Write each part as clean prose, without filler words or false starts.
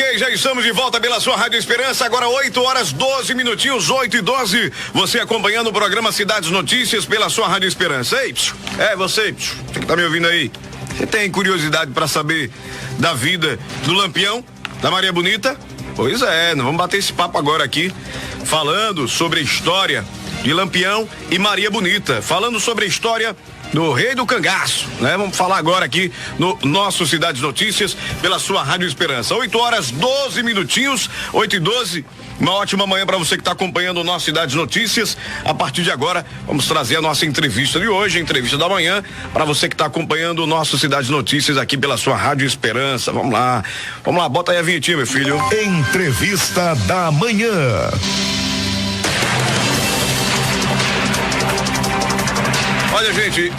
Ok, já estamos de volta pela sua Rádio Esperança, agora 8h12, 8h12. Você acompanhando o programa Cidades Notícias pela sua Rádio Esperança. Ei, você que tá me ouvindo aí, você tem curiosidade para saber da vida do Lampião, da Maria Bonita? Pois é, nós vamos bater esse papo agora aqui, falando sobre a história de Lampião e Maria Bonita, falando sobre a história do Rei do Cangaço, né? Vamos falar agora aqui no nosso Cidades Notícias pela sua Rádio Esperança. 8h12, 8h12. Uma ótima manhã para você que está acompanhando o nosso Cidades Notícias. A partir de agora, vamos trazer a nossa entrevista de hoje, a entrevista da manhã, para você que está acompanhando o nosso Cidades Notícias aqui pela sua Rádio Esperança. Vamos lá, bota aí a vinhetinha, meu filho. Entrevista da manhã. Olha, gente,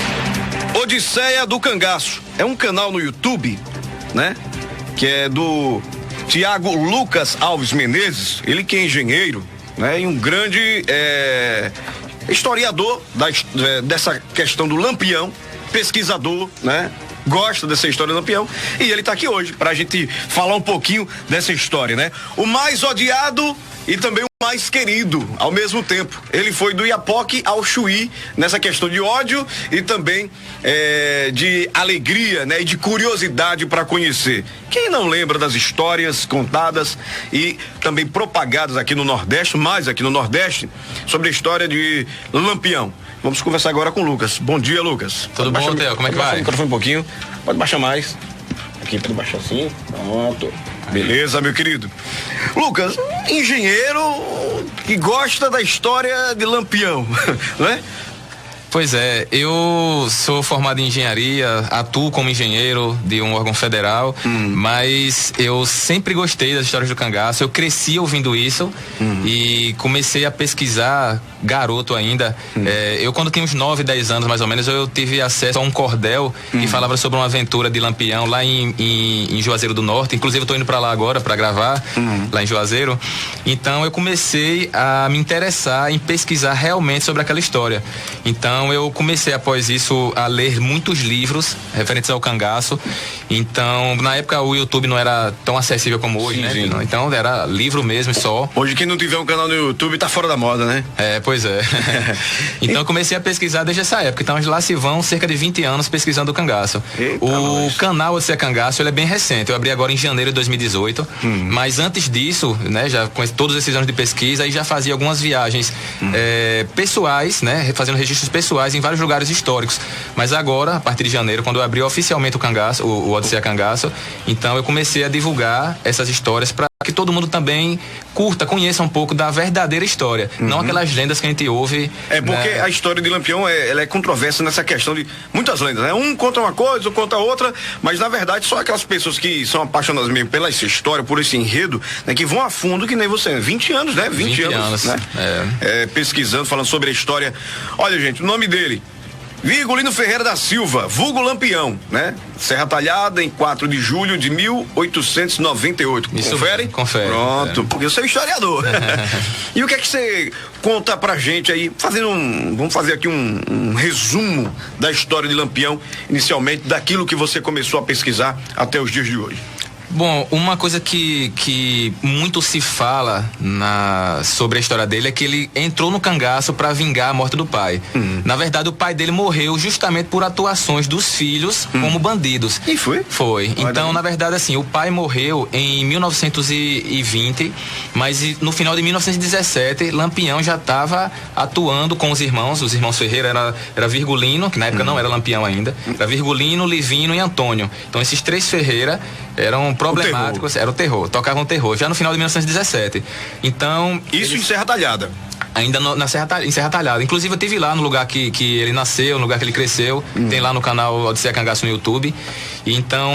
Odisseia do Cangaço é um canal no YouTube, né? Que é do Tiago Lucas Alves Menezes, ele que é engenheiro, né? E um grande historiador dessa questão do Lampião, pesquisador, né? Gosta dessa história do Lampião, e ele tá aqui hoje pra gente falar um pouquinho dessa história, né? O mais odiado e também o mais querido ao mesmo tempo. Ele foi do Iapoque ao Chuí nessa questão de ódio e também de alegria, né? E de curiosidade para conhecer. Quem não lembra das histórias contadas e também propagadas aqui no Nordeste, mais aqui no Nordeste, sobre a história de Lampião? Vamos conversar agora com o Lucas. Bom dia, Lucas. Tudo bom, Theo? Como é que vai? Baixar o microfone um pouquinho. Pode baixar mais. Aqui, pode baixar assim. Pronto. Beleza, meu querido. Lucas, engenheiro que gosta da história de Lampião, não é? Pois é, eu sou formado em engenharia, atuo como engenheiro de um órgão federal, mas eu sempre gostei das histórias do cangaço, eu cresci ouvindo isso e comecei a pesquisar, garoto ainda. Eu quando tinha uns 9, 10 anos mais ou menos, eu tive acesso a um cordel que falava sobre uma aventura de Lampião lá em Juazeiro do Norte, inclusive eu tô indo pra lá agora pra gravar, lá em Juazeiro. Então eu comecei a me interessar em pesquisar realmente sobre aquela história. Então eu comecei após isso a ler muitos livros referentes ao cangaço. Então, na época o YouTube não era tão acessível como hoje, né? Então era livro mesmo só. Hoje quem não tiver um canal no YouTube tá fora da moda, né? Pois é. Então eu comecei a pesquisar desde essa época. Então lá se vão cerca de 20 anos pesquisando o cangaço. Eita, o canal Odisseia Cangaço, ele é bem recente. Eu abri agora em janeiro de 2018. Mas antes disso, né, já com todos esses anos de pesquisa, aí já fazia algumas viagens pessoais, né, fazendo registros pessoais em vários lugares históricos. Mas agora, a partir de janeiro, quando eu abri oficialmente o cangaço, o Odisseia Cangaço, então eu comecei a divulgar essas histórias para que todo mundo também curta, conheça um pouco da verdadeira história, não aquelas lendas que a gente ouve. Porque a história de Lampião ela é controversa nessa questão de muitas lendas, né? Um conta uma coisa, outro conta outra, mas na verdade só aquelas pessoas que são apaixonadas mesmo pela essa história, por esse enredo, né? Que vão a fundo, que nem você, 20 anos, né? 20 anos, né? Pesquisando, falando sobre a história. Olha, gente, o nome dele, Virgulino Ferreira da Silva, vulgo Lampião, né? Serra Talhada, em 4 de julho de 1898. Isso, confere? Confere. Pronto, porque eu sou historiador. E o que é que você conta pra gente aí, vamos fazer aqui um resumo da história de Lampião, inicialmente, daquilo que você começou a pesquisar até os dias de hoje. Bom, uma coisa que muito se fala sobre a história dele é que ele entrou no cangaço para vingar a morte do pai. Na verdade, o pai dele morreu justamente por atuações dos filhos como bandidos. E foi? Foi. Então, na verdade, assim, o pai morreu em 1920, mas no final de 1917, Lampião já estava atuando com os irmãos Ferreira era Virgulino, que na época não era Lampião ainda, era Virgulino, Livino e Antônio. Então, esses 3 Ferreira eram problemáticos, era o terror, tocavam terror, já no final de 1917. Então. Isso em Serra Talhada. Ainda em Serra Talhada. Inclusive eu estive lá no lugar que ele nasceu, no lugar que ele cresceu. Tem lá no canal Odisseia Cangaço no YouTube. Então,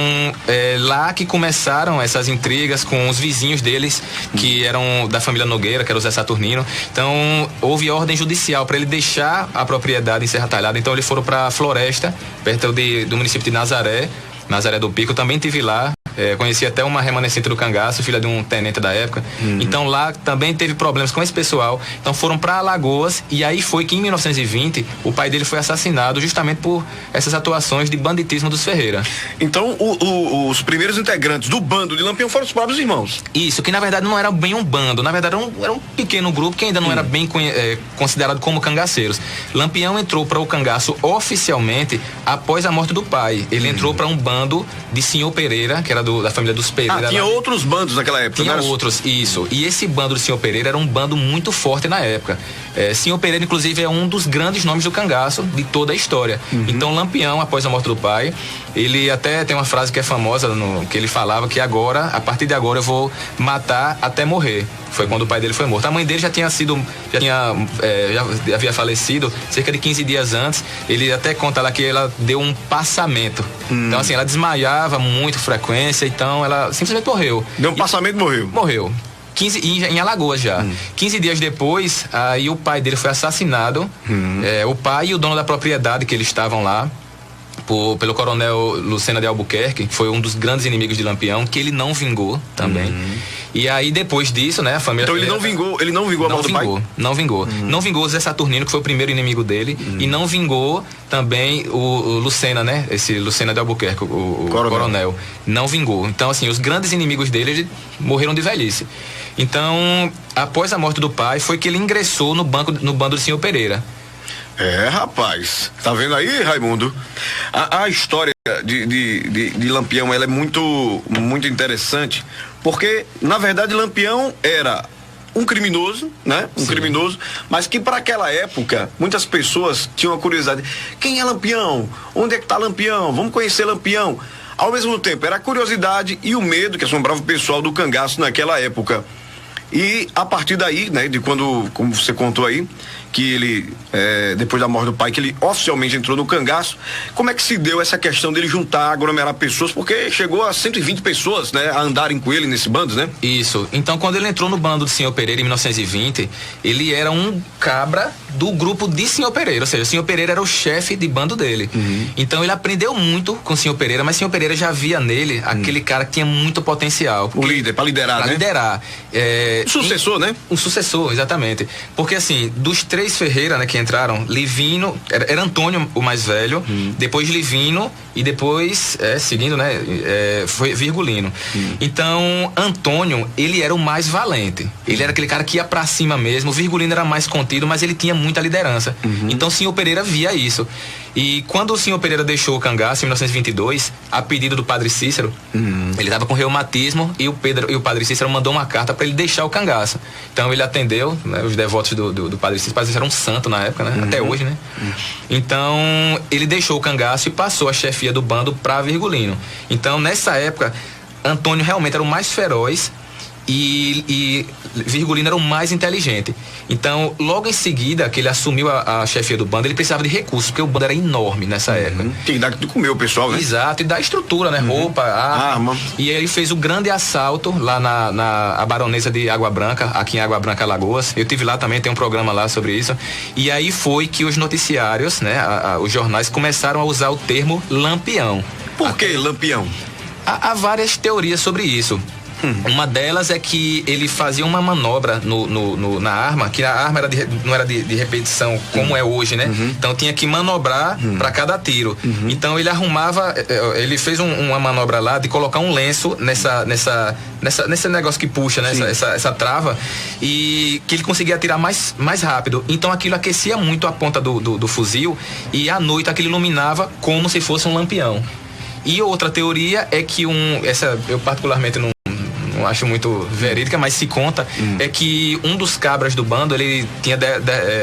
lá que começaram essas intrigas com os vizinhos deles, que eram da família Nogueira, que era o Zé Saturnino. Então, houve ordem judicial para ele deixar a propriedade em Serra Talhada. Então, eles foram para a Floresta, perto do município de Nazaré, Nazaré do Pico, também tive lá. Conheci até uma remanescente do cangaço, filha de um tenente da época. Então lá também teve problemas com esse pessoal. Então foram para Alagoas, e aí foi que em 1920 o pai dele foi assassinado justamente por essas atuações de banditismo dos Ferreira. Então os primeiros integrantes do bando de Lampião foram os próprios irmãos. Isso, que na verdade não era bem um bando, na verdade era um pequeno grupo que ainda não era bem considerado como cangaceiros. Lampião entrou para o cangaço oficialmente após a morte do pai. Ele entrou para um bando de Senhor Pereira, que era da família dos Pereira. Tinha outros bandos naquela época. Tinha outros, isso. E esse bando do Senhor Pereira era um bando muito forte na época. Senhor Pereira, inclusive, é um dos grandes nomes do cangaço de toda a história. Então, Lampião, após a morte do pai, ele até tem uma frase que é famosa, que ele falava que agora, a partir de agora, eu vou matar até morrer. Foi quando o pai dele foi morto. A mãe dele já havia falecido cerca de 15 dias antes. Ele até conta lá que ela deu um passamento. Então, assim, ela desmaiava muito frequência, então ela simplesmente morreu. Deu um passamento e morreu. Morreu. Em Alagoas já. 15 dias depois, aí o pai dele foi assassinado. O pai e o dono da propriedade que eles estavam lá, pelo coronel Lucena de Albuquerque, que foi um dos grandes inimigos de Lampião, que ele não vingou também. E aí, depois disso, né, a família... Então ele não vingou a morte do pai? Não vingou. Não vingou o Zé Saturnino, que foi o primeiro inimigo dele, e não vingou também o Lucena, né, esse Lucena de Albuquerque, o coronel. Não vingou. Então, assim, os grandes inimigos dele morreram de velhice. Então, após a morte do pai, foi que ele ingressou no bando do Senhor Pereira. Rapaz, tá vendo aí, Raimundo? A história de Lampião, ela é muito, muito interessante, porque, na verdade, Lampião era um criminoso, né? Criminoso, mas que para aquela época, muitas pessoas tinham a curiosidade. Quem é Lampião? Onde é que tá Lampião? Vamos conhecer Lampião. Ao mesmo tempo, era a curiosidade e o medo que assombrava o pessoal do cangaço naquela época. E a partir daí, né, de quando, como você contou aí, que ele, depois da morte do pai, que ele oficialmente entrou no cangaço, como é que se deu essa questão dele juntar, aglomerar pessoas, porque chegou a 120 pessoas, né, a andarem com ele nesse bando, né? Isso. Então, quando ele entrou no bando do Senhor Pereira em 1920, ele era um cabra do grupo de Senhor Pereira, ou seja, o Senhor Pereira era o chefe de bando dele. Então, ele aprendeu muito com o Senhor Pereira, mas o Senhor Pereira já via nele aquele cara que tinha muito potencial. O líder, para liderar, pra né? liderar. Um sucessor, né? Um sucessor, exatamente. Porque, assim, dos 3 Ferreira, né, que entraram, Livino, era Antônio o mais velho, depois Livino e depois, seguindo, né, foi Virgulino. Então, Antônio, ele era o mais valente. Ele era aquele cara que ia pra cima mesmo. O Virgulino era mais contido, mas ele tinha muita liderança. Então, o Senhor Pereira via isso. E quando o Senhor Pereira deixou o cangaço em 1922, a pedido do Padre Cícero, ele estava com reumatismo e o Padre Cícero mandou uma carta para ele deixar o cangaço. Então ele atendeu, né, os devotos do Padre Cícero. O Padre Cícero era um santo na época, né? Até hoje, né? Então ele deixou o cangaço e passou a chefia do bando para Virgulino. Então nessa época, Antônio realmente era o mais feroz e Virgulino era o mais inteligente. Então, logo em seguida que ele assumiu a chefia do bando, ele precisava de recursos, porque o bando era enorme nessa época. Tem que dar de comer o pessoal, né? Exato, e da estrutura, né? Roupa, arma. E aí ele fez o grande assalto lá na Baronesa de Água Branca, aqui em Água Branca, Alagoas. Eu tive lá também, tem um programa lá sobre isso. E aí foi que os noticiários, né? Os jornais começaram a usar o termo Lampião. Por que Lampião? Há várias teorias sobre isso. Uma delas é que ele fazia uma manobra na arma, que a arma não era de repetição como é hoje, né? Então tinha que manobrar para cada tiro. Então ele fez uma manobra lá de colocar um lenço nesse negócio que puxa, né? Essa trava, e que ele conseguia atirar mais rápido. Então aquilo aquecia muito a ponta do fuzil, e à noite aquilo iluminava como se fosse um lampião. E outra teoria é que essa eu particularmente não acho muito verídica, mas se conta, é que um dos cabras do bando, ele tinha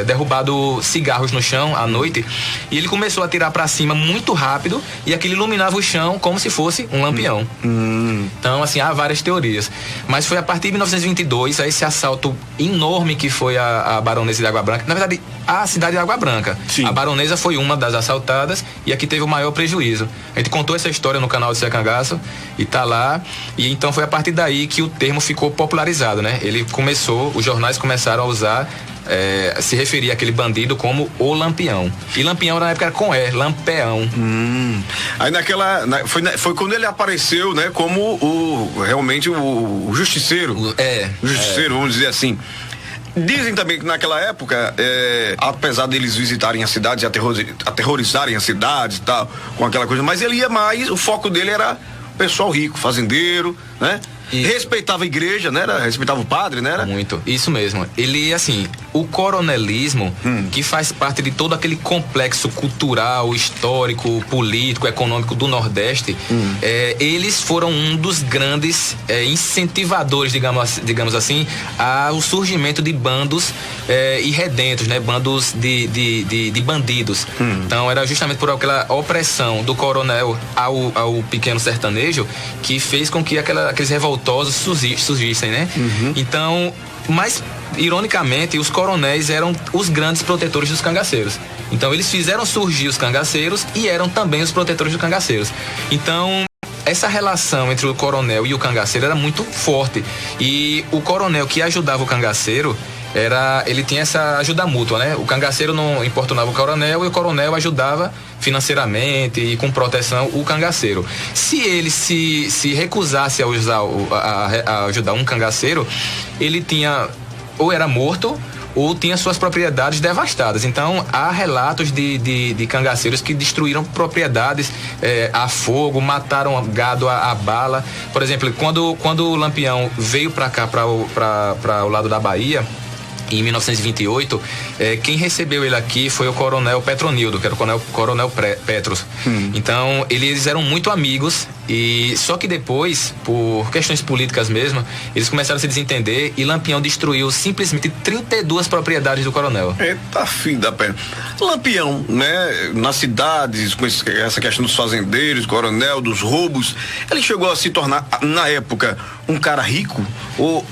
derrubado cigarros no chão à noite, e ele começou a atirar pra cima muito rápido, e aquilo iluminava o chão como se fosse um lampião. Então, assim, há várias teorias. Mas foi a partir de 1922, a esse assalto enorme que foi a Baronesa de Água Branca. Na verdade, a cidade de Água Branca. Sim. A Baronesa foi uma das assaltadas, e aqui teve o maior prejuízo. A gente contou essa história no canal do Zé Cangaço, e tá lá, e então foi a partir daí que o termo ficou popularizado, né? Os jornais começaram a usar se referia àquele bandido como o Lampião. E Lampião na época era com Lampeão. Aí foi quando ele apareceu, né, como realmente o justiceiro. O justiceiro, vamos dizer assim. Dizem também que naquela época, apesar deles visitarem as cidades e aterrorizarem as cidades e tal, com aquela coisa, mas ele ia mais, o foco dele era pessoal rico, fazendeiro, né? Respeitava a igreja, né? Respeitava o padre, né? Muito, isso mesmo. Ele, assim, o coronelismo, que faz parte de todo aquele complexo cultural, histórico, político, econômico do Nordeste, eles foram um dos grandes incentivadores, digamos assim, ao surgimento de bandos irredentos, né? Bandos de bandidos. Então, era justamente por aquela opressão do coronel ao pequeno sertanejo que fez com que aqueles revoltosos surgissem, né? Então, mas ironicamente, os coronéis eram os grandes protetores dos cangaceiros. Então, eles fizeram surgir os cangaceiros e eram também os protetores dos cangaceiros. Então, essa relação entre o coronel e o cangaceiro era muito forte. E o coronel que ajudava o cangaceiro ele tinha essa ajuda mútua, né? O cangaceiro não importunava o coronel e o coronel ajudava financeiramente e com proteção o cangaceiro. Se ele se recusasse a ajudar um cangaceiro, ele tinha ou era morto ou tinha suas propriedades devastadas. Então, há relatos de cangaceiros que destruíram propriedades a fogo, mataram gado a bala. Por exemplo, quando o Lampião veio para cá, para o lado da Bahia, em 1928, quem recebeu ele aqui foi o coronel Petronildo, que era o coronel Petros. Então, eles eram muito amigos, e só que depois, por questões políticas mesmo, eles começaram a se desentender e Lampião destruiu simplesmente 32 propriedades do coronel. Eita, fim da pena. Lampião, né, nas cidades, com essa questão dos fazendeiros, coronel, dos roubos, ele chegou a se tornar, na época, um cara rico? Ou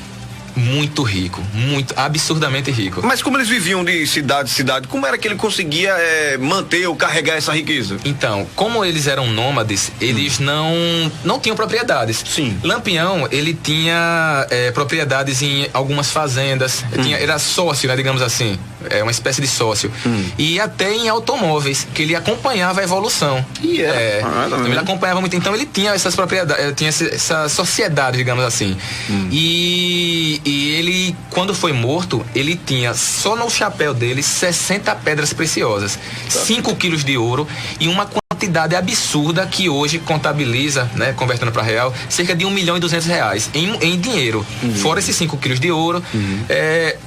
muito rico, muito, absurdamente rico. Mas como eles viviam de cidade em cidade, como era que ele conseguia manter ou carregar essa riqueza? Então, como eles eram nômades, eles não tinham propriedades. Sim. Lampião, ele tinha propriedades em algumas fazendas, era sócio, né, digamos assim, uma espécie de sócio. E até em automóveis, que ele acompanhava a evolução. Então ele acompanhava muito, então ele tinha essas propriedades, tinha essa sociedade, digamos assim. E ele, quando foi morto, ele tinha só no chapéu dele 60 pedras preciosas, 5 quilos de ouro e uma quantidade absurda que hoje contabiliza, né, convertendo para real, cerca de R$1.200.000 em dinheiro. Fora esses 5 quilos de ouro,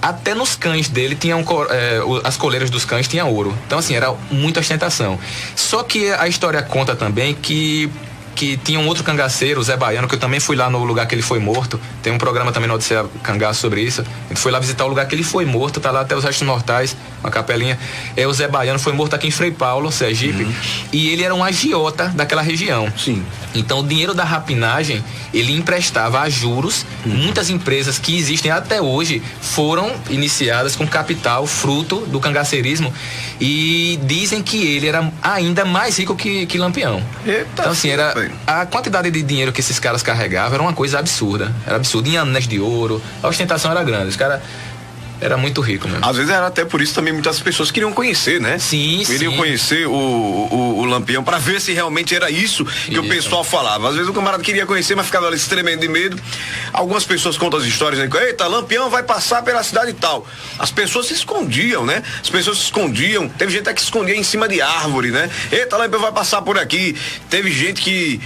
até nos cães dele tinham, as coleiras dos cães tinham ouro. Então, assim, era muita ostentação. Só que a história conta também que tinha um outro cangaceiro, o Zé Baiano, que eu também fui lá no lugar que ele foi morto. Tem um programa também no Odisseia Cangaço sobre isso. A gente foi lá visitar o lugar que ele foi morto, tá lá até os restos mortais, uma capelinha. O Zé Baiano foi morto aqui em Frei Paulo, Sergipe, e ele era um agiota daquela região. Sim. Então, o dinheiro da rapinagem, ele emprestava a juros. Muitas empresas que existem até hoje foram iniciadas com capital fruto do cangaceirismo, e dizem que ele era ainda mais rico que Lampião. Então, assim, a quantidade de dinheiro que esses caras carregavam era uma coisa absurda. Era absurdo. Em anéis de ouro, a ostentação era grande. Os caras era muito rico mesmo. Às vezes era até por isso também muitas pessoas queriam conhecer, né? Sim, queriam conhecer o Lampião para ver se realmente era isso que o pessoal falava. Às vezes o camarada queria conhecer, mas ficava ali tremendo de medo. Algumas pessoas contam as histórias, né? Eita, Lampião vai passar pela cidade e tal. As pessoas se escondiam, né? As pessoas se escondiam. Teve gente que se escondia em cima de árvore, né? Eita, Lampião vai passar por aqui. Teve gente que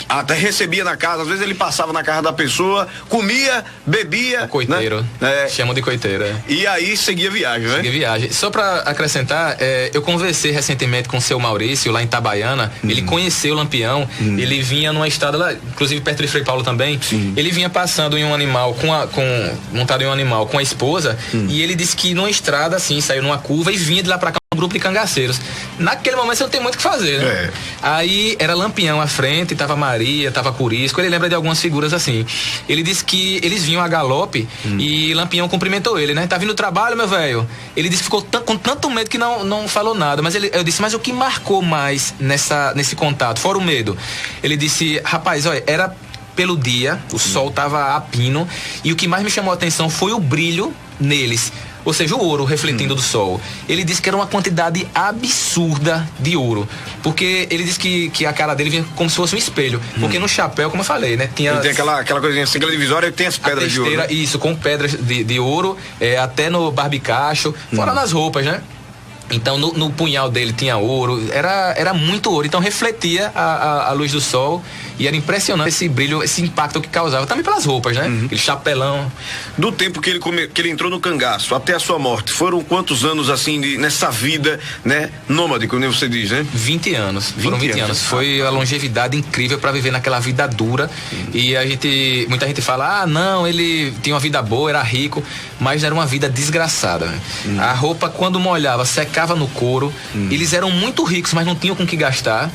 até recebia na casa. Às vezes ele passava na casa da pessoa, comia, bebia. Coiteiro. Né? Chamam de coiteiro. E aí seguia viagem, né? Seguia viagem. Só pra acrescentar, eu conversei recentemente com o seu Maurício lá em Itabaiana. Ele conheceu o Lampião. Ele vinha numa estrada lá, inclusive perto de Frei Paulo também. Ele vinha passando em um animal montado em um animal com a esposa, e ele disse que numa estrada assim, saiu numa curva e vinha de lá pra cá um grupo de cangaceiros. Naquele momento você não tem muito o que fazer, né? Aí era Lampião à frente, tava Maria, tava Curisco. Ele lembra de algumas figuras assim. Ele disse que eles vinham a galope e Lampião cumprimentou ele, né? Tá vindo o trabalho, meu velho? Ele disse que ficou com tanto medo que não falou nada. Mas eu disse, mas o que marcou mais nesse contato, fora o medo? Ele disse, rapaz, olha, era pelo dia, o sol tava a pino, e o que mais me chamou a atenção foi o brilho neles. ou seja, o ouro refletindo do sol. Ele disse que era uma quantidade absurda de ouro, porque ele disse que a cara dele vinha como se fosse um espelho, porque no chapéu, como eu falei, né, tinha... Ele tem aquela coisinha assim, aquela divisória, tem as pedras de ouro. Isso, com pedras de ouro, até no barbicacho, fora nas roupas, né? Então no punhal dele tinha ouro, era muito ouro, então refletia a luz do sol e era impressionante esse brilho, esse impacto que causava, também pelas roupas, né? Aquele chapelão. Do tempo que ele entrou no cangaço até a sua morte, foram quantos anos assim nessa vida, né, nômade, como você diz, né? 20 anos, foram 20 anos. Foi a longevidade incrível para viver naquela vida dura. E muita gente fala, não, ele tinha uma vida boa, era rico, mas era uma vida desgraçada. A roupa, quando molhava, secava no couro. Eles eram muito ricos, mas não tinham com que gastar.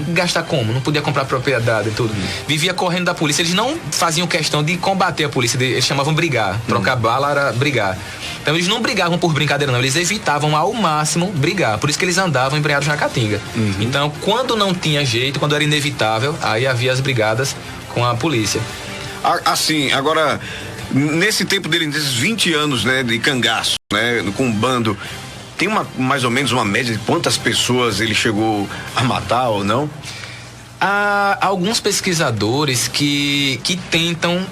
Gastar como? Não podia comprar propriedade e tudo. Vivia correndo da polícia. Eles não faziam questão de combater a polícia, eles chamavam brigar. Trocar bala era brigar. Então eles não brigavam por brincadeira, não. Eles evitavam ao máximo brigar. Por isso que eles andavam embreados na caatinga. Então, quando não tinha jeito, quando era inevitável, aí havia as brigadas com a polícia. Assim, agora, nesse tempo dele, nesses 20 anos, né, de cangaço, né, com um bando, tem mais ou menos uma média de quantas pessoas ele chegou a matar ou não? Há alguns pesquisadores que tentam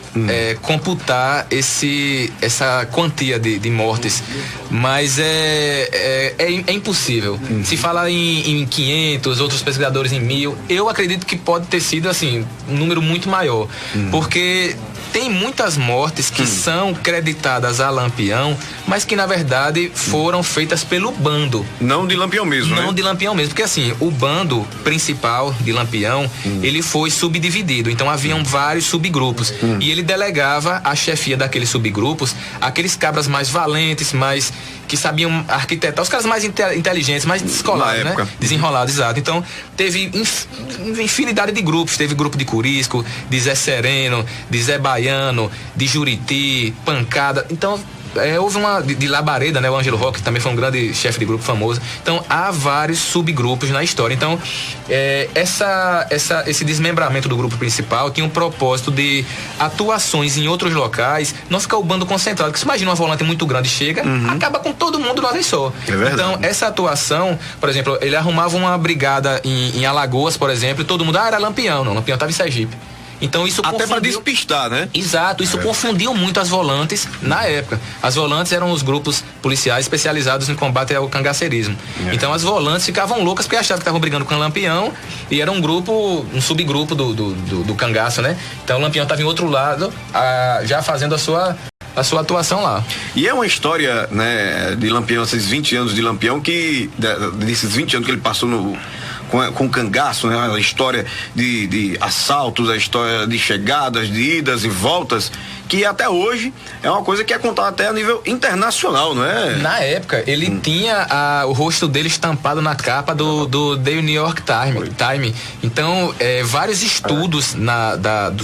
computar essa quantia de mortes, mas é impossível. Se fala em 500, outros pesquisadores em 1000, eu acredito que pode ter sido assim, um número muito maior, porque tem muitas mortes que são creditadas a Lampião, mas que na verdade foram feitas pelo bando. Não de Lampião mesmo, Não né? de Lampião mesmo, porque assim, o bando principal de Lampião, ele foi subdividido, então haviam vários subgrupos, e ele delegava a chefia daqueles subgrupos, aqueles cabras mais valentes, mais que sabiam arquitetar, os caras mais inteligentes, mais descolados, né? Desenrolados, exato. Então, teve infinidade de grupos, teve grupo de Curisco, de Zé Sereno, de Zé Baiano, de Juriti, Pancada, então... houve uma de Labareda, né? O Ângelo Roque também foi um grande chefe de grupo famoso. Então há vários subgrupos na história. Então esse desmembramento do grupo principal tinha um propósito de atuações em outros locais, não ficar o bando concentrado. Porque você imagina uma volante muito grande chega, acaba com todo mundo de uma vez só. Então essa atuação, por exemplo, ele arrumava uma brigada em Alagoas, por exemplo, e todo mundo, era Lampião. Não, Lampião estava em Sergipe. Então isso até para despistar, né? Exato, isso confundiu muito as volantes na época. As volantes eram os grupos policiais especializados em combate ao cangaceirismo. Então as volantes ficavam loucas porque achavam que estavam brigando com o Lampião e era um subgrupo do cangaço, né? Então o Lampião estava em outro lado, já fazendo a sua atuação lá. E é uma história, né, de Lampião, esses 20 anos de Lampião, desses 20 anos que ele passou com o cangaço, né? A história de assaltos, a história de chegadas, de idas e voltas, que até hoje é uma coisa que é contada até a nível internacional, não é? Na época, ele tinha o rosto dele estampado na capa do The New York Times. Então, vários estudos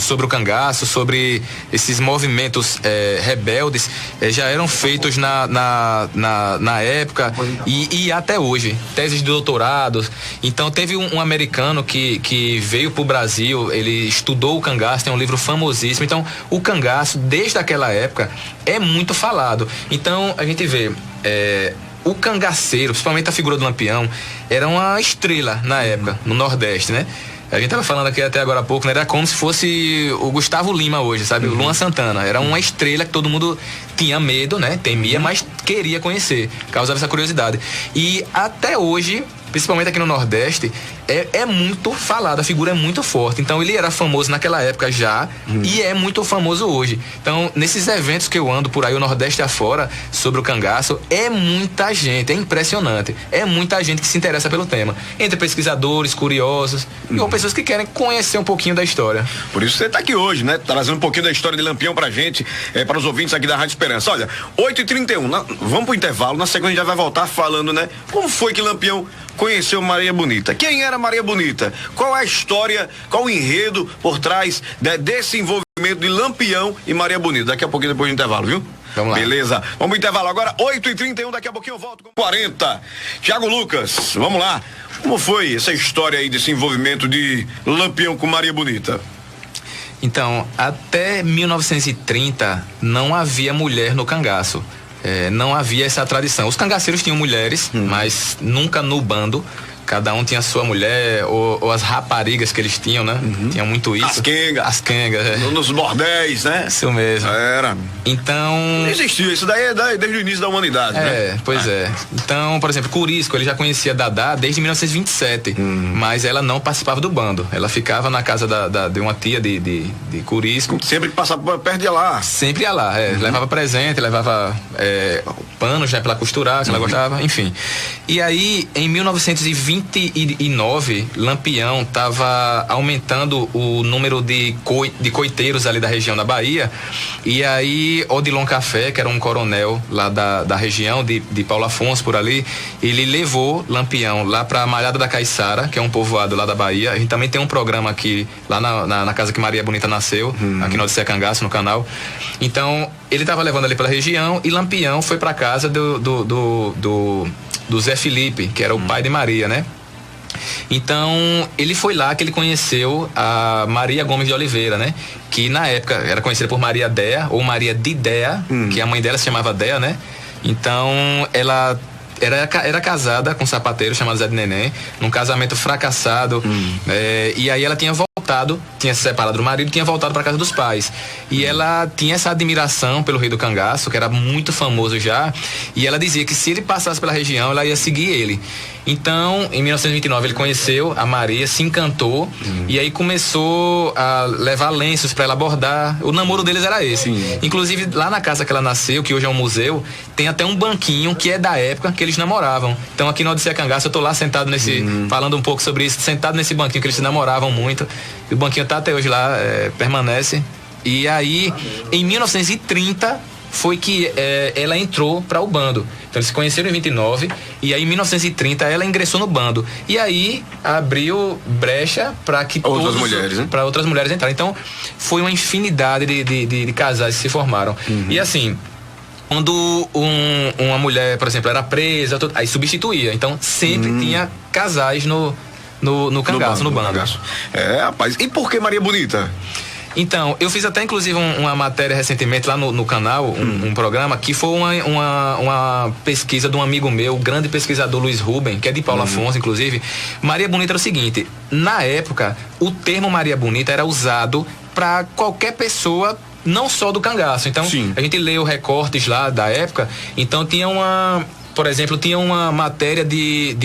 sobre o cangaço, sobre esses movimentos rebeldes, já eram feitos na época e até hoje. Teses de doutorado. Então, teve um americano que veio pro Brasil, ele estudou o cangaço, tem um livro famosíssimo. Então, o cangaço, desde aquela época, é muito falado. Então, a gente vê o cangaceiro, principalmente a figura do Lampião, era uma estrela na época, no Nordeste, né? A gente tava falando aqui até agora há pouco, né? Era como se fosse o Gustavo Lima hoje, sabe? O Luan Santana. Era uma estrela que todo mundo tinha medo, né? Temia, mas queria conhecer. Causava essa curiosidade. E até hoje, principalmente aqui no Nordeste, é muito falado, a figura é muito forte. Então ele era famoso naquela época já e é muito famoso hoje. Então, nesses eventos que eu ando por aí, o Nordeste afora, sobre o cangaço, é muita gente, é impressionante. É muita gente que se interessa pelo tema. Entre pesquisadores, curiosos, ou pessoas que querem conhecer um pouquinho da história. Por isso você está aqui hoje, né? Trazendo um pouquinho da história de Lampião pra gente, para os ouvintes aqui da Rádio Esperança. Olha, 8h31, vamos pro intervalo, na sequência a gente já vai voltar falando, né? Como foi que Lampião conheceu Maria Bonita? Quem era Maria Bonita? Qual é a história, qual o enredo por trás desse envolvimento de Lampião e Maria Bonita? Daqui a pouquinho, depois do intervalo, viu? Vamos lá. Beleza. Vamos pro intervalo agora, 8h31, daqui a pouquinho eu volto com 40. Thiago Lucas, vamos lá. Como foi essa história aí desse envolvimento de Lampião com Maria Bonita? Então, até 1930 não havia mulher no cangaço. não havia essa tradição. Os cangaceiros tinham mulheres, mas nunca no bando. Cada um tinha sua mulher, ou as raparigas que eles tinham, né? Tinha muito isso. As quengas. Nos bordéis, né? Isso mesmo. Era. Então... Não existia, isso daí é desde o início da humanidade, né? Pois é. Então, por exemplo, Curisco, ele já conhecia Dadá desde 1927, mas ela não participava do bando. Ela ficava na casa de uma tia de Curisco. Sempre que passava perto de lá. Sempre ia lá, levava presente, levava pano já pra ela costurar, que ela gostava, enfim. E aí, em 1929, Lampião estava aumentando o número de coiteiros ali da região da Bahia, e aí Odilon Café, que era um coronel lá da região de Paulo Afonso, por ali, ele levou Lampião lá pra Malhada da Caiçara, que é um povoado lá da Bahia. A gente também tem um programa aqui, lá na casa que Maria Bonita nasceu, aqui no Odisseia Cangaço, no canal. Então, ele estava levando ali pela região, e Lampião foi pra casa do Zé Felipe, que era o pai de Maria, né? Então, ele foi lá que ele conheceu a Maria Gomes de Oliveira, né? Que na época era conhecida por Maria Déa, ou Maria de Déa, que a mãe dela se chamava Déa, né? Então, ela era casada com um sapateiro chamado Zé de Neném, num casamento fracassado, e aí ela tinha se separado do marido, tinha voltado para casa dos pais, e ela tinha essa admiração pelo Rei do Cangaço, que era muito famoso já, e ela dizia que se ele passasse pela região, ela ia seguir ele. Então, em 1929, ele conheceu a Maria, se encantou, e aí começou a levar lenços para ela bordar. O namoro deles era esse. Inclusive, lá na casa que ela nasceu, que hoje é um museu, tem até um banquinho que é da época que eles namoravam. Então, aqui no Odisseia Cangaço, eu tô lá sentado falando um pouco sobre isso, sentado nesse banquinho que eles se namoravam muito. E o banquinho tá até hoje lá, permanece. E aí, em 1930, foi que ela entrou para o bando. Então eles se conheceram em 29, e aí em 1930 ela ingressou no bando. E aí abriu brecha para que para outras mulheres entrarem. Então foi uma infinidade de casais que se formaram. E assim, quando uma mulher, por exemplo, era presa, aí substituía. Então sempre tinha casais no cangaço, no bando. Rapaz. E por que Maria Bonita? Então, eu fiz até inclusive uma matéria recentemente lá no canal, um programa, que foi uma pesquisa de um amigo meu, o grande pesquisador Luiz Rubem, que é de Paulo Afonso, inclusive. Maria Bonita era o seguinte: na época, o termo Maria Bonita era usado para qualquer pessoa, não só do cangaço. Então, a gente leu recortes lá da época, então por exemplo, tinha uma matéria de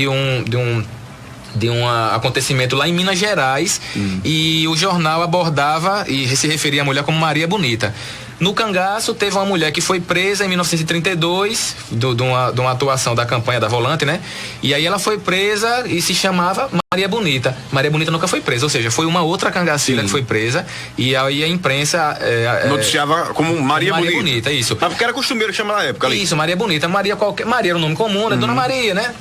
um acontecimento lá em Minas Gerais, e o jornal abordava e se referia à mulher como Maria Bonita. No cangaço, teve uma mulher que foi presa em 1932, de uma atuação da campanha da Volante, né? E aí ela foi presa e se chamava Maria Bonita. Maria Bonita nunca foi presa, ou seja, foi uma outra cangaceira que foi presa, e aí a imprensa noticiava como Maria Bonita, isso. Mas porque era costumeiro chamar na época ali. Isso, Maria Bonita. Maria era um nome comum, né? Dona Maria, né?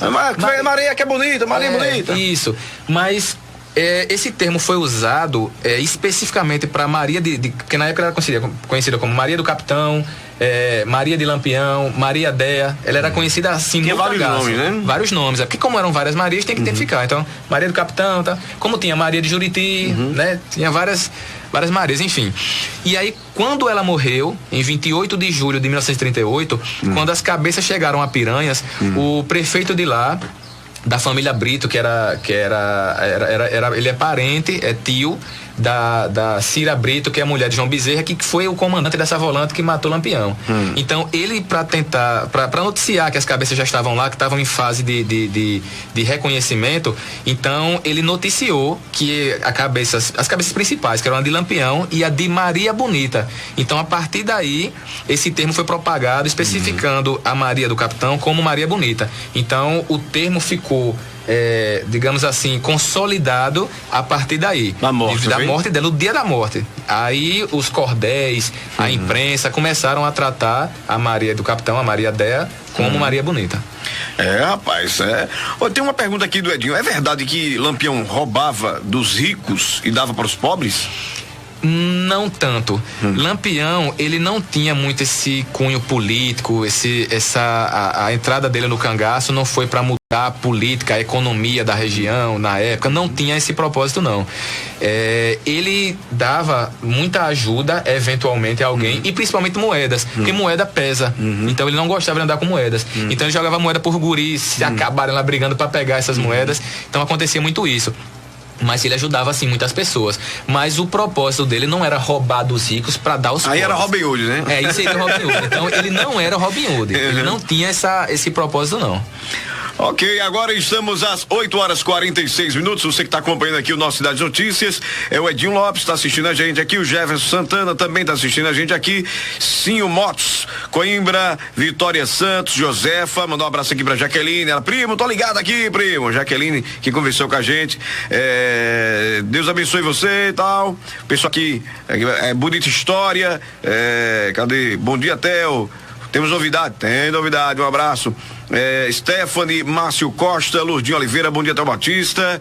Maria que é bonita, Maria Bonita. Isso, mas esse termo foi usado especificamente para Maria que na época era conhecida como Maria do Capitão, Maria de Lampião, Maria Déa. Ela era conhecida assim. Tinha vários nomes, né? Vários nomes, porque como eram várias Marias, tem que identificar. Então, Maria do Capitão, tá? Como tinha Maria de Juriti, né? Tinha várias Marias, enfim. E aí, quando ela morreu, em 28 de julho de 1938, quando as cabeças chegaram a Piranhas, o prefeito de lá, da família Brito, ele é parente, é tio da Cira Brito, que é a mulher de João Bezerra, que foi o comandante dessa volante que matou Lampião. Então, ele, para noticiar que as cabeças já estavam lá, que estavam em fase de reconhecimento, então ele noticiou que as cabeças principais, que eram a de Lampião e a de Maria Bonita. Então, a partir daí, esse termo foi propagado, especificando a Maria do Capitão como Maria Bonita. Então, o termo ficou, digamos assim, consolidado a partir daí. Da morte dela, o dia da morte. Aí os cordéis, a imprensa começaram a tratar a Maria do Capitão, a Maria Déa, como Maria Bonita. Rapaz, tem uma pergunta aqui do Edinho. É verdade que Lampião roubava dos ricos e dava para os pobres? Não tanto. Lampião, ele não tinha muito esse cunho político, a entrada dele no cangaço não foi para mudar a política, a economia da região na época, não tinha esse propósito não. Ele dava muita ajuda eventualmente a alguém e principalmente moedas, porque moeda pesa, então ele não gostava de andar com moedas, então ele jogava moeda por guris, se acabarem lá brigando para pegar essas moedas, então acontecia muito isso. Mas ele ajudava, assim, muitas pessoas. Mas o propósito dele não era roubar dos ricos pra dar os pobres. Aí era Robin Hood, né? Isso aí era Robin Hood. Então, ele não era Robin Hood. Ele não tinha esse propósito, não. Ok, agora estamos às 8h46. Você que está acompanhando aqui o nosso Cidade Notícias é o Edinho Lopes, está assistindo a gente aqui, o Jefferson Santana também está assistindo a gente aqui, Sinho Motos, Coimbra, Vitória Santos, Josefa, mandou um abraço aqui pra Jaqueline, ela, primo, tô ligado aqui, primo, Jaqueline, que conversou com a gente, Deus abençoe você e tal, pessoal aqui, bonita história, cadê? Bom dia, Theo. Temos novidade? Tem novidade, um abraço. Stephanie, Márcio Costa, Lourdinho Oliveira, bom dia, Théo Batista.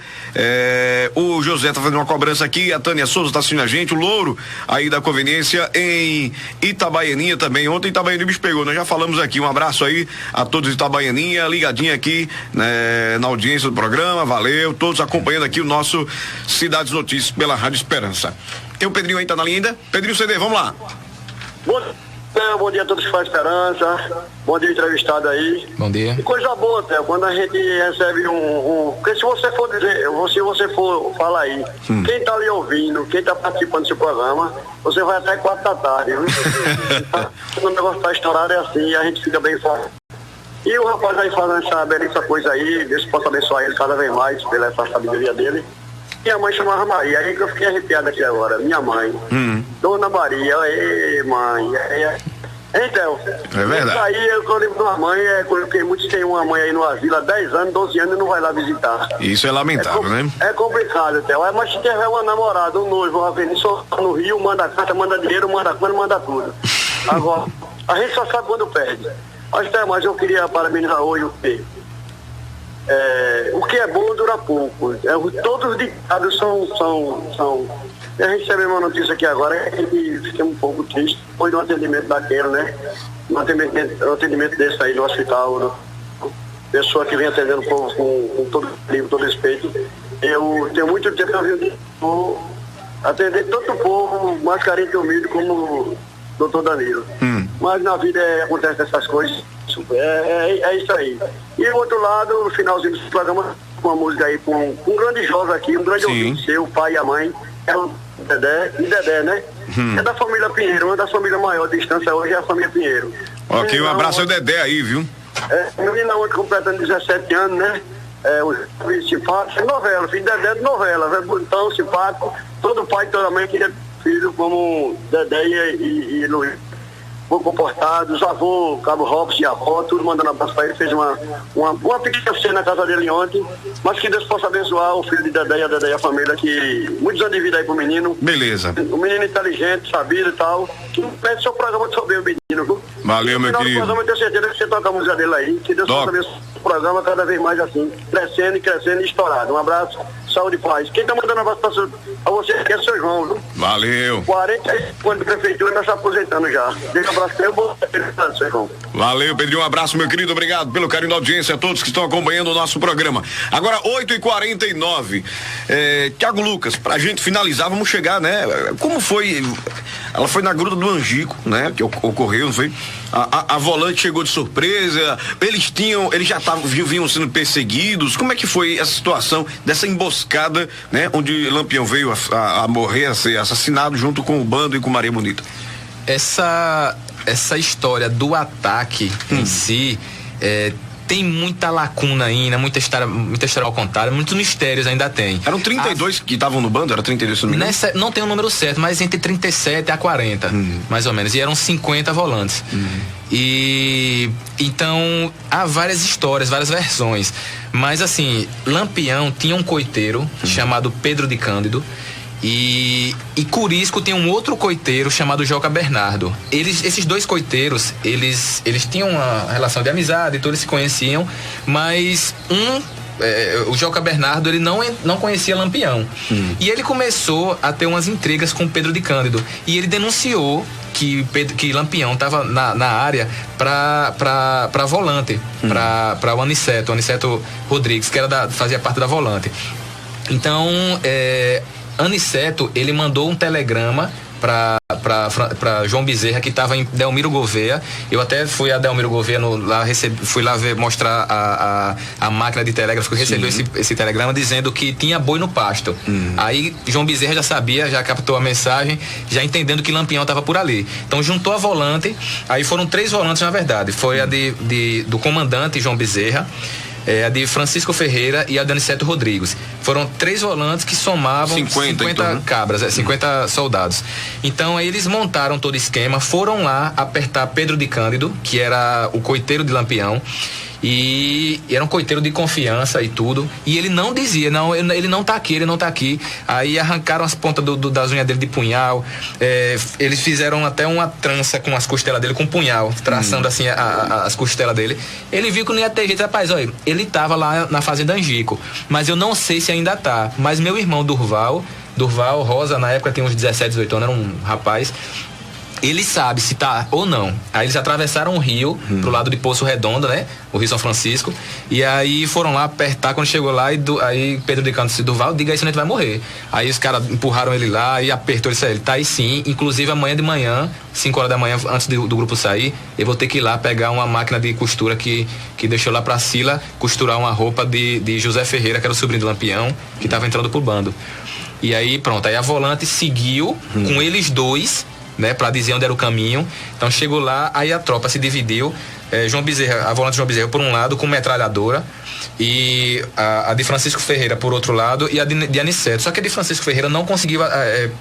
O José tá fazendo uma cobrança aqui, a Tânia Souza tá assistindo a gente, o Louro aí da Conveniência em Itabaianinha também. Ontem Itabaianinha me pegou, nós já falamos aqui, um abraço aí a todos de Itabaianinha, ligadinho aqui, né, na audiência do programa, valeu, todos acompanhando aqui o nosso Cidades Notícias pela Rádio Esperança. Tem o Pedrinho aí, tá na linda? Pedrinho CD, vamos lá. Bom dia a todos que fazem Esperança. Bom dia, entrevistado aí. Bom dia. E coisa boa, Theo, quando a gente recebe porque se você for dizer, se você for falar aí, quem tá ali ouvindo, quem tá participando do seu programa, você vai até 4 da tarde, viu? Quando o negócio tá estourado é assim, a gente fica bem fácil. E o rapaz aí fazendo essa belíssima coisa aí, Deus possa abençoar ele cada vez mais pela essa sabedoria dele. Minha mãe chamava Maria, aí que eu fiquei arrepiado aqui agora, minha mãe. Dona Maria, ei, mãe. Então, é verdade. Isso aí, eu lembro de uma mãe, porque muitos têm uma mãe aí no asilo há 10 anos, 12 anos e não vai lá visitar. Isso é lamentável, né? É complicado, Theo. Mas se tiver uma namorada, um noivo, uma vez só no Rio, manda carta, manda dinheiro, manda quando, manda tudo. Agora, a gente só sabe quando perde. Mas eu queria parabenizar hoje o quê? O que é bom dura pouco. Todos os ditados são. A gente recebeu uma notícia aqui agora, a gente fica um pouco triste depois do atendimento daquele, né? Um atendimento desse aí no hospital, pessoa que vem atendendo o povo com todo carinho, todo respeito. Eu tenho muito tempo que eu vim atender tanto o povo, mais carente e humilde como o doutor Danilo. Mas na vida acontecem essas coisas. É isso aí. E o outro lado, no finalzinho do programa, uma música aí com um grande jovem aqui, um grande ouvinte seu, o pai e a mãe, é o Dedé, né? É da família Pinheiro, uma das famílias maiores de distância hoje é a família Pinheiro. Ok, um abraço ao Dedé aí, viu? Menina ontem completando 17 anos, né? O simpático, é novela, filho de Dedé de novela, é bonitão, simpático, todo pai e toda mãe queria filho como Dedé e Luiz. Comportados, os avô, Cabo Robson e a avó, tudo mandando abraço para ele, fez uma pequena cena na casa dele ontem, mas que Deus possa abençoar o filho de Dedé e a Dedé e a família, que muitos anos de vida aí pro menino. Beleza. Um menino inteligente, sabido e tal, que pede seu programa de saber o menino, viu? Valeu, meu querido. No programa eu tenho certeza que você toca a música dele aí, que Deus possa abençoar o programa cada vez mais assim, crescendo e estourado. Um abraço, saúde e paz. Quem tá mandando um abraço pra você aqui é o seu João, viu? Valeu. 45 anos de prefeitura, nós estamos aposentando já. Deixa um abraço pra eu, vou seu João. Valeu, Pedrinho, um abraço, meu querido, obrigado pelo carinho da audiência, a todos que estão acompanhando o nosso programa. Agora, 8h49, Thiago Lucas, pra gente finalizar, vamos chegar, né? Como foi? Ela foi na Gruta do Angico, né? Que ocorreu, não foi? A volante chegou de surpresa, eles já vinham sendo perseguidos. Como é que foi essa situação dessa emboscada, né? Onde Lampião veio a morrer, a ser assassinado junto com o bando e com Maria Bonita? Essa história do ataque em si tem muita lacuna ainda, muita história ao contar, muitos mistérios ainda tem. Eram 32 que estavam no bando? Era 32, se não me engano? Não tem o número certo, mas entre 37 a 40, mais ou menos. E eram 50 volantes. E então há várias histórias, várias versões. Mas assim, Lampião tinha um coiteiro chamado Pedro de Cândido. E Curisco tem um outro coiteiro chamado Joca Bernardo. Esses dois coiteiros, eles tinham uma relação de amizade, todos se conheciam, mas um o Joca Bernardo, ele não conhecia Lampião. E ele começou a ter umas intrigas com Pedro de Cândido. E ele denunciou que Lampião estava na área para volante, para o Aniceto Rodrigues, que fazia parte da volante. Então, Aniceto, ele mandou um telegrama para João Bezerra, que estava em Delmiro Gouveia. Eu até fui a Delmiro Gouveia fui lá mostrar a máquina de telégrafo, que recebeu esse telegrama dizendo que tinha boi no pasto. Aí João Bezerra já sabia, já captou a mensagem, já entendendo que Lampião estava por ali. Então juntou a volante, aí foram 3 volantes na verdade. Foi a do comandante João Bezerra, a de Francisco Ferreira e a de Aniceto Rodrigues. Foram 3 volantes que somavam 50 cabras, 50 soldados. Então aí eles montaram todo o esquema, foram lá apertar Pedro de Cândido, que era o coiteiro de Lampião, e era um coiteiro de confiança e tudo, e ele não dizia, não, ele não tá aqui. Aí arrancaram as pontas das unhas dele de punhal, eles fizeram até uma trança com as costelas dele, com um punhal, traçando assim as costelas dele. Ele viu que não ia ter jeito, rapaz, olha, ele tava lá na fazenda Angico, mas eu não sei se ainda tá, mas meu irmão Durval Rosa, na época tem uns 17, 18 anos, era um rapaz, ele sabe se tá ou não. Aí eles atravessaram o rio pro lado de Poço Redondo, né? O Rio São Francisco. E aí foram lá apertar. Quando chegou lá, aí Pedro de Cândido disse: Durval, diga aí se a gente vai morrer. Aí os caras empurraram ele lá e apertou ele. Ele tá aí sim. Inclusive amanhã de manhã, 5 horas da manhã, antes do grupo sair, eu vou ter que ir lá pegar uma máquina de costura que deixou lá pra Sila costurar uma roupa de José Ferreira, que era o sobrinho do Lampião, que tava entrando pro bando. E aí pronto. Aí a volante seguiu com eles dois, né, para dizer onde era o caminho. Então chegou lá, aí a tropa se dividiu, João Bezerra, a volante João Bezerra por um lado com metralhadora, e a de Francisco Ferreira por outro lado, e a de Aniceto. Só que a de Francisco Ferreira não conseguiu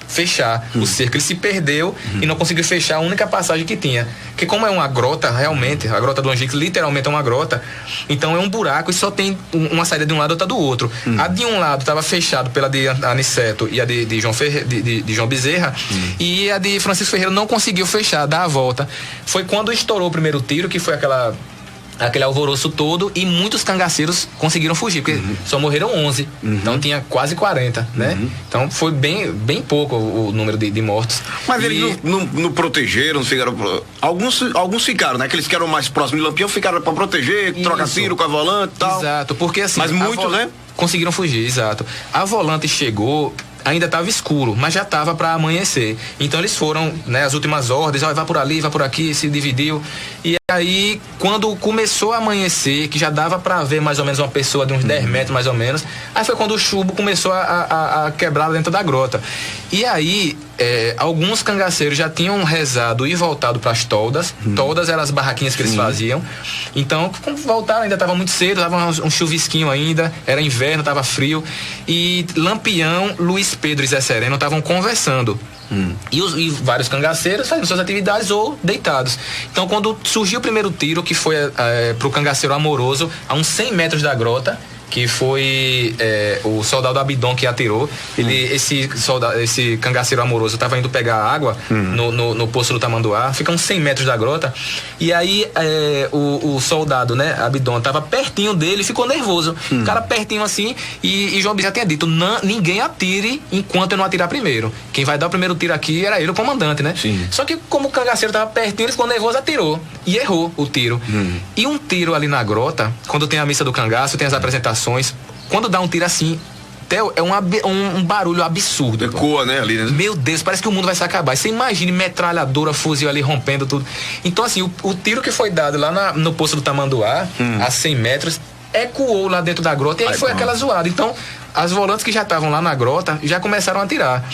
fechar o cerco, ele se perdeu e não conseguiu fechar a única passagem que tinha, que como é uma grota, realmente, a grota do Angico literalmente é uma grota, então é um buraco e só tem uma saída de um lado e outra do outro. A de um lado estava fechado pela de Aniceto e a de João Bezerra, e a de Francisco Ferreira não conseguiu fechar, dar a volta. Foi quando estourou o primeiro tiro, que foi aquele alvoroço todo, e muitos cangaceiros conseguiram fugir, porque só morreram 11, então tinha quase 40, né? Então foi bem pouco o número de mortos. Mas eles não protegeram, ficaram, alguns ficaram, né? Aqueles que eram mais próximos de Lampião ficaram para proteger, troca tiro com a volante e tal. Exato, porque assim... Mas muitos, né? Conseguiram fugir, exato. A volante chegou, ainda estava escuro, mas já estava para amanhecer. Então eles foram, né, as últimas ordens, vai por ali, vai por aqui, se dividiu. E aí, quando começou a amanhecer, que já dava para ver mais ou menos uma pessoa de uns 10 metros mais ou menos, aí foi quando o chumbo começou a quebrar dentro da grota. E aí, alguns cangaceiros já tinham rezado e voltado para as toldas. Toldas eram as barraquinhas que eles faziam. Então, quando voltaram, ainda estava muito cedo, estava um chuvisquinho ainda, era inverno, estava frio. E Lampião, Luiz Pedro e Zé Sereno estavam conversando. E vários cangaceiros fazendo suas atividades ou deitados. Então, quando surgiu o primeiro tiro, que foi pro cangaceiro Amoroso, a uns 100 metros da grota, que foi o soldado Abidon que atirou. Esse cangaceiro Amoroso estava indo pegar água no poço do Tamanduá, fica uns 100 metros da grota, e aí o soldado, né, Abidon, estava pertinho dele, ficou nervoso, o cara pertinho assim, e João Bezerra tinha dito: ninguém atire enquanto eu não atirar primeiro, quem vai dar o primeiro tiro aqui era ele, o comandante, né? Só que como o cangaceiro estava pertinho, ele ficou nervoso, atirou, e errou o tiro. E um tiro ali na grota, quando tem a missa do cangaço, tem as apresentações, quando dá um tiro assim, é um barulho absurdo. Ecoa, né, ali, né? Meu Deus, parece que o mundo vai se acabar. Você imagine metralhadora, fuzil ali rompendo tudo. Então, assim, o tiro que foi dado lá no poço do Tamanduá, a 100 metros, ecoou lá dentro da grota, e aí foi aquela zoada. Então, as volantes que já estavam lá na grota já começaram a atirar.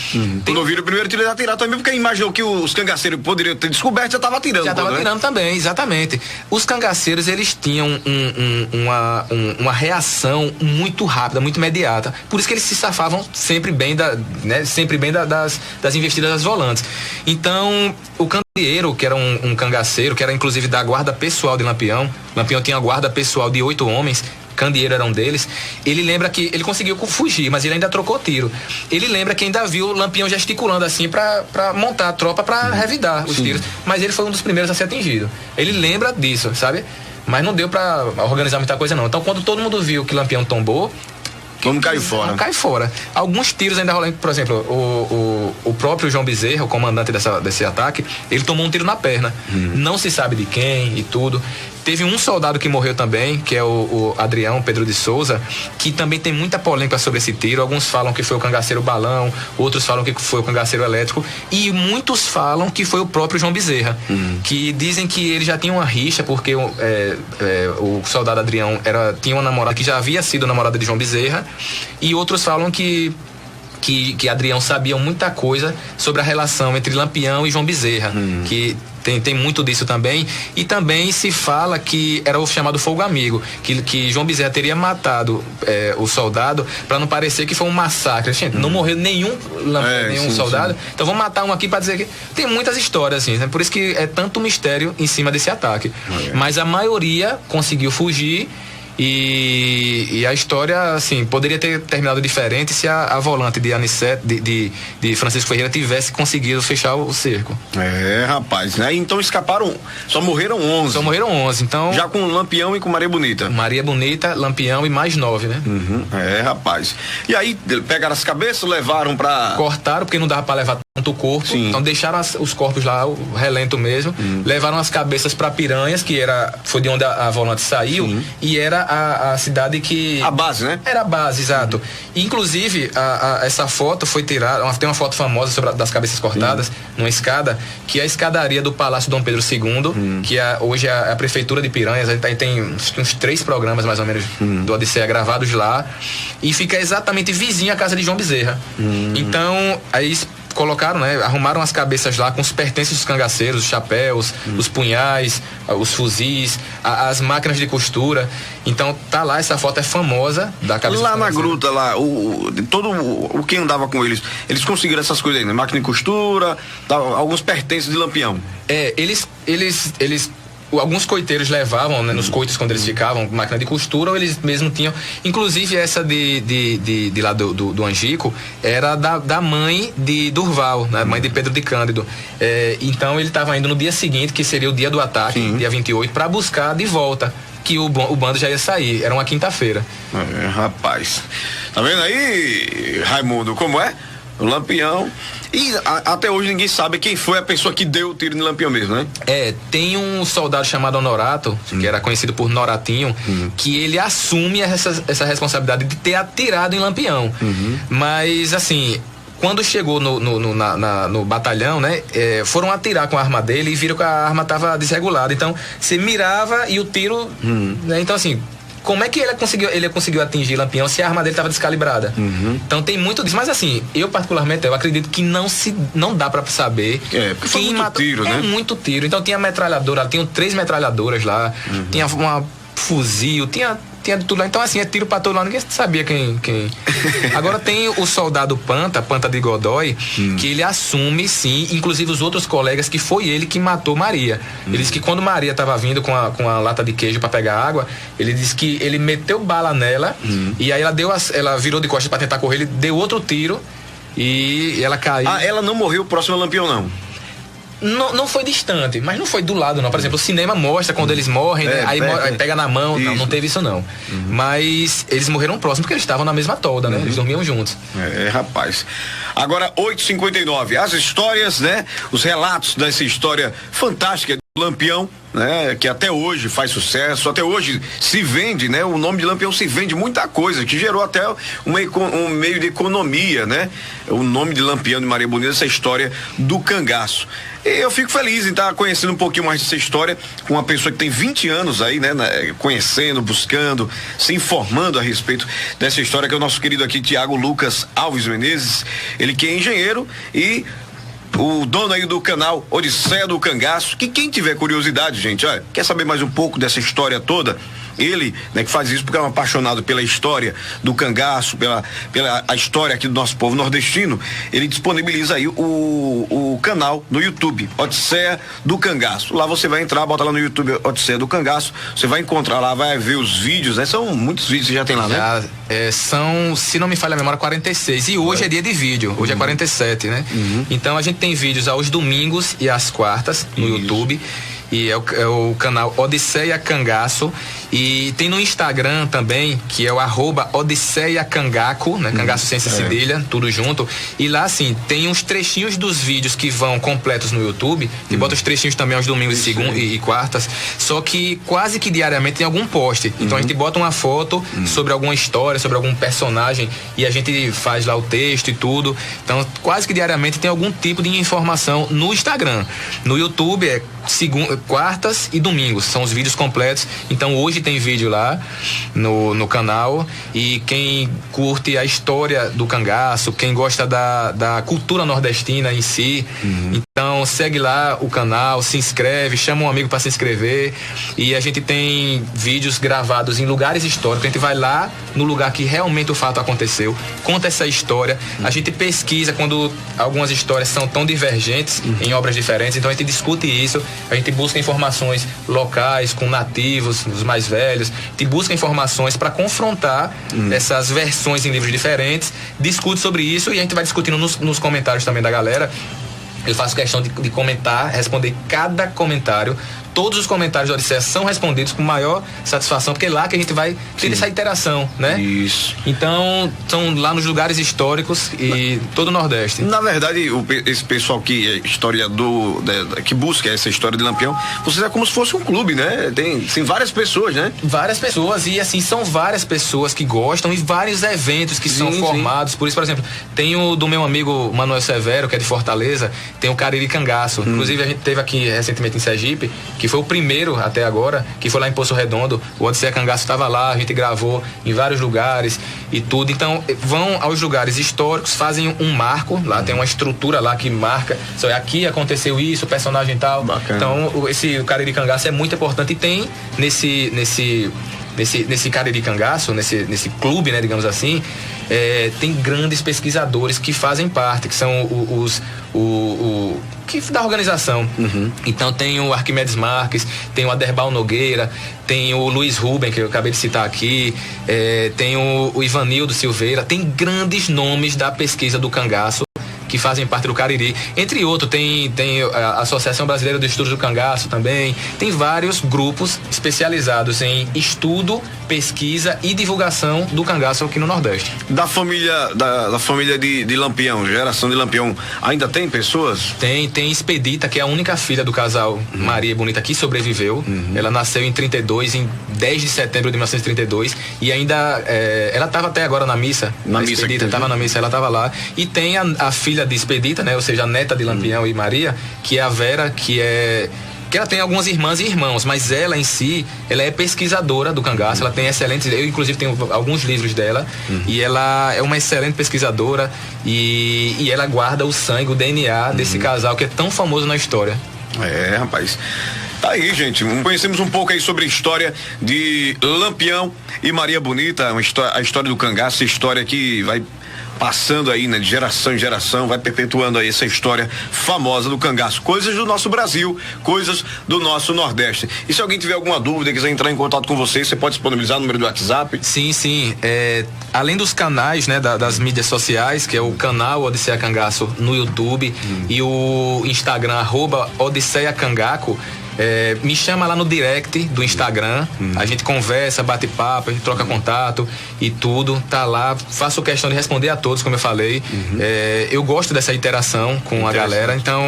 Quando ouviram o primeiro tiro, eles atiraram também, porque imaginou que os cangaceiros poderiam ter descoberto, já estavam atirando. Já estavam atirando também, exatamente. Os cangaceiros, eles tinham uma reação muito rápida, muito imediata. Por isso que eles se safavam sempre bem, das investidas das volantes. Então, o Candeeiro, que era um cangaceiro, que era inclusive da guarda pessoal de Lampião tinha a guarda pessoal de 8 homens, Candeeiro era um deles. Ele lembra que ele conseguiu fugir, mas ele ainda trocou tiro. Ele lembra que ainda viu o Lampião gesticulando assim pra montar a tropa pra revidar os tiros, mas ele foi um dos primeiros a ser atingido. Ele lembra disso, sabe? mas não deu pra organizar muita coisa não. Então quando todo mundo viu que Lampião tombou, Vamos cair fora. cai fora. Alguns tiros ainda rolam, por exemplo, o próprio João Bezerra, o comandante desse ataque, ele tomou um tiro na perna. Não se sabe de quem e tudo. Teve um soldado que morreu também, que é o Adrião Pedro de Souza, que também tem muita polêmica sobre esse tiro. Alguns falam que foi o cangaceiro balão, outros falam que foi o cangaceiro elétrico, e muitos falam que foi o próprio João Bezerra, que dizem que ele já tinha uma rixa, porque o soldado Adrião tinha uma namorada que já havia sido namorada de João Bezerra, e outros falam que Adrião sabia muita coisa sobre a relação entre Lampião e João Bezerra, que tem muito disso também. E também se fala que era o chamado fogo amigo, que João Bezerra teria matado o soldado para não parecer que foi um massacre. Gente, não morreu nenhum soldado, então vamos matar um aqui para dizer que tem muitas histórias assim, né? Por isso que é tanto mistério em cima desse ataque. Mas a maioria conseguiu fugir. E a história, assim, poderia ter terminado diferente se a volante de Anicete, de Francisco Ferreira, tivesse conseguido fechar o cerco. Rapaz, né? Então escaparam, só morreram 11. Só morreram 11, então... Já com Lampião e com Maria Bonita. Maria Bonita, Lampião e mais 9, né? Rapaz. E aí, pegaram as cabeças, levaram pra... Cortaram, porque não dava pra levar tanto o corpo. Sim. Então deixaram os corpos lá, o relento mesmo. Levaram as cabeças pra Piranhas, que foi de onde a volante saiu. E era a cidade que... A base, né? Era a base, exato. E, inclusive, essa foto foi tirada... Tem uma foto famosa das cabeças cortadas, numa escada, que é a escadaria do Palácio Dom Pedro II, que hoje é a prefeitura de Piranhas. Aí tem uns 3 programas, mais ou menos, do Odisseia gravados lá. E fica exatamente vizinho à casa de João Bezerra. Então, aí... colocaram, né? Arrumaram as cabeças lá com os pertences dos cangaceiros, os chapéus, os punhais, os fuzis, as máquinas de costura. Então tá lá, essa foto é famosa da cabeça. Lá na gruta, lá, todo o que andava com eles conseguiram essas coisas aí, né? Máquina de costura, alguns pertences de Lampião. Eles alguns coiteiros levavam, né, nos coitos quando eles ficavam, máquina de costura, ou eles mesmo tinham, inclusive essa de lá do Angico, era da mãe de Durval, né, mãe de Pedro de Cândido. Então ele estava indo no dia seguinte, que seria o dia do ataque, dia 28, para buscar de volta, que o bando já ia sair, era uma quinta-feira. Rapaz, tá vendo aí, Raimundo, como é? O Lampião. E até hoje ninguém sabe quem foi a pessoa que deu o tiro no Lampião mesmo, né? Tem um soldado chamado Honorato, que era conhecido por Noratinho, que ele assume essa responsabilidade de ter atirado em Lampião. Mas, assim, quando chegou no batalhão, né, foram atirar com a arma dele e viram que a arma estava desregulada. Então, você mirava e o tiro... Né, então, assim... Como é que ele conseguiu atingir Lampião se a arma dele estava descalibrada? Então tem muito disso. Mas assim, eu particularmente, eu acredito que não dá pra saber. Porque foi muito tiro, né? Muito tiro. Então tinha metralhadora, tinham 3 metralhadoras lá, tinha uma fuzil, tinha de tudo lá. Então assim, é tiro pra todo lado, ninguém sabia quem. Agora tem o soldado Panta de Godoy, que ele assume sim, inclusive os outros colegas, que foi ele que matou Maria. Ele disse que quando Maria tava vindo com a lata de queijo pra pegar água, ele disse que ele meteu bala nela, e aí ela virou de costas pra tentar correr, ele deu outro tiro e ela caiu. Ela não morreu próximo ao Lampião, não? Não foi distante, mas não foi do lado, não. Por exemplo, o cinema mostra quando eles morrem, né? Aí pega na mão. Não teve isso, não. Mas eles morreram próximo porque eles estavam na mesma tolda, né? Eles dormiam juntos. Rapaz. Agora, 8h59. As histórias, né? Os relatos dessa história fantástica do Lampião, né? Que até hoje faz sucesso, até hoje se vende, né? O nome de Lampião se vende muita coisa, que gerou até um meio de economia, né? O nome de Lampião de Maria Bonita, essa história do cangaço. E eu fico feliz em estar conhecendo um pouquinho mais dessa história com uma pessoa que tem 20 anos aí, né? Conhecendo, buscando, se informando a respeito dessa história, que é o nosso querido aqui, Tiago Lucas Alves Menezes, ele que é engenheiro e o dono aí do canal Odisseia do Cangaço, que quem tiver curiosidade, gente, quer saber mais um pouco dessa história toda, ele, né, que faz isso porque é um apaixonado pela história do cangaço, pela a história aqui do nosso povo nordestino, ele disponibiliza aí o canal no YouTube, Odisseia do Cangaço. Lá você vai entrar, bota lá no YouTube Odisseia do Cangaço, você vai encontrar lá, vai ver os vídeos, né? São muitos vídeos que já tem lá, né? São, se não me falha a memória, 46. E hoje é dia de vídeo, hoje é 47, né? Então a gente tem vídeos aos domingos e às quartas no YouTube. e é o canal Odisseia Cangaço. E tem no Instagram também, que é o @Odisseia Cangaco, né? Cangaço sem cedilha, tudo junto. E lá, assim, tem uns trechinhos dos vídeos que vão completos no YouTube, que bota os trechinhos também aos domingos e quartas, só que quase que diariamente tem algum post. Então a gente bota uma foto sobre alguma história, sobre algum personagem, e a gente faz lá o texto e tudo. Então quase que diariamente tem algum tipo de informação no Instagram. No YouTube é quartas e domingos, são os vídeos completos. Então hoje tem vídeo lá no canal, e quem curte a história do cangaço, quem gosta da cultura nordestina em si, então segue lá o canal, se inscreve, chama um amigo para se inscrever, e a gente tem vídeos gravados em lugares históricos. A gente vai lá no lugar que realmente o fato aconteceu, conta essa história, a gente pesquisa quando algumas histórias são tão divergentes em obras diferentes, então a gente discute isso, a gente busca informações locais com nativos, os mais velhos, a gente busca informações para confrontar essas versões em livros diferentes, discute sobre isso, e a gente vai discutindo nos comentários também da galera. Eu faço questão de comentar, responder cada comentário. Todos os comentários da Odisseia são respondidos com maior satisfação, porque é lá que a gente vai ter essa interação, né? Isso. Então, são lá nos lugares históricos e todo o Nordeste. Na verdade, esse pessoal que é historiador, que busca essa história de Lampião, vocês é como se fosse um clube, né? Tem várias pessoas, né? Várias pessoas, e assim, são várias pessoas que gostam, e vários eventos que são formados. Por isso, por exemplo, tem o do meu amigo Manuel Severo, que é de Fortaleza, tem o Cariri Cangaço. Inclusive, a gente teve aqui recentemente em Sergipe, que foi o primeiro até agora, que foi lá em Poço Redondo. O Odisseia Cangaço estava lá, a gente gravou em vários lugares e tudo. Então vão aos lugares históricos, fazem um marco, lá tem uma estrutura lá que marca, aqui aconteceu isso, o personagem e tal. Bacana. Então o Cariri Cangaço é muito importante, e tem nesse Cariri Cangaço, nesse clube, né, digamos assim, tem grandes pesquisadores que fazem parte, que são os da organização. Então tem o Arquimedes Marques, tem o Aderbal Nogueira, tem o Luiz Ruben, que eu acabei de citar aqui, tem o Ivanildo Silveira, tem grandes nomes da pesquisa do cangaço que fazem parte do Cariri, entre outros. Tem a Associação Brasileira dos Estudos do Cangaço também, tem vários grupos especializados em estudo, pesquisa e divulgação do cangaço aqui no Nordeste. Da família de Lampião, geração de Lampião, ainda tem pessoas? Tem Expedita, que é a única filha do casal Maria e Bonita que sobreviveu. Ela nasceu em 10 de setembro de 1932, e ainda ela estava até agora na missa. Na missa Expedita estava na missa, ela estava lá. E tem a filha de Expedita, né, ou seja, a neta de Lampião e Maria, que é a Vera, que ela tem algumas irmãs e irmãos, mas ela em si, ela é pesquisadora do cangaço, ela tem excelentes, eu inclusive tenho alguns livros dela, e ela é uma excelente pesquisadora, e ela guarda o sangue, o DNA desse casal que é tão famoso na história. Rapaz. Tá aí, gente, conhecemos um pouco aí sobre a história de Lampião e Maria Bonita, a história do cangaço, a história que vai passando aí, né, de geração em geração, vai perpetuando aí essa história famosa do cangaço, coisas do nosso Brasil, coisas do nosso Nordeste. E se alguém tiver alguma dúvida, quiser entrar em contato com vocês, você pode disponibilizar o número do WhatsApp? Sim, além dos canais, né, das mídias sociais, que é o canal Odisseia Cangaço no YouTube e o Instagram @Odisseia Cangaco, me chama lá no direct do Instagram, a gente conversa, bate papo, a gente troca contato e tudo, tá lá, faço questão de responder a todos, como eu falei. Eu gosto dessa interação com a galera, então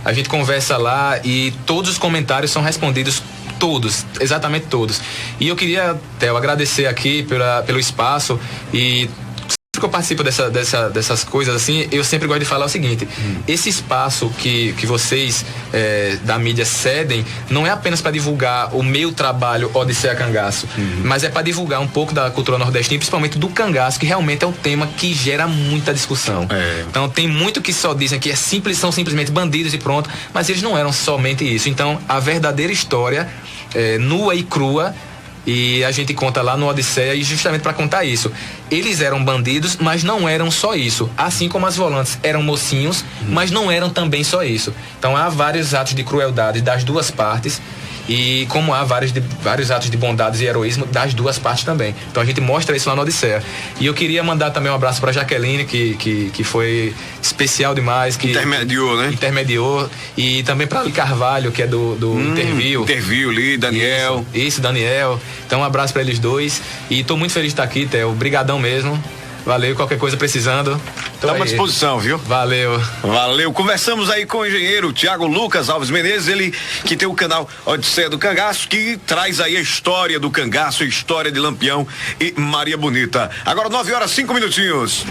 a gente conversa lá e todos os comentários são respondidos, todos, exatamente todos. E eu queria, Theo, agradecer aqui pelo espaço, e que eu participo dessas coisas assim, eu sempre gosto de falar o seguinte: esse espaço que vocês da mídia cedem não é apenas para divulgar o meu trabalho Odisseia Cangaço, mas é para divulgar um pouco da cultura nordestina, principalmente do cangaço, que realmente é um tema que gera muita discussão. Então tem muito que só dizem que são simplesmente bandidos e pronto, mas eles não eram somente isso. Então a verdadeira história nua e crua, e a gente conta lá no Odisseia, e justamente para contar isso. Eles eram bandidos, mas não eram só isso. Assim como as volantes eram mocinhos, mas não eram também só isso. Então há vários atos de crueldade das duas partes, e como há vários atos de bondade e heroísmo das duas partes também. Então a gente mostra isso lá no Odisseia. E eu queria mandar também um abraço para Jaqueline, que foi especial demais, que intermediou, né? Intermediou, e também para Ali Carvalho, que é do Interview. Interview ali, Daniel. Isso, Daniel. Então um abraço para eles dois. E tô muito feliz de estar aqui, Theo. Obrigadão mesmo. Valeu, qualquer coisa precisando. Estamos à disposição, viu? Valeu. Valeu. Conversamos aí com o engenheiro Tiago Lucas Alves Menezes, ele que tem o canal Odisseia do Cangaço, que traz aí a história do cangaço, a história de Lampião e Maria Bonita. Agora 9 horas 5 minutinhos.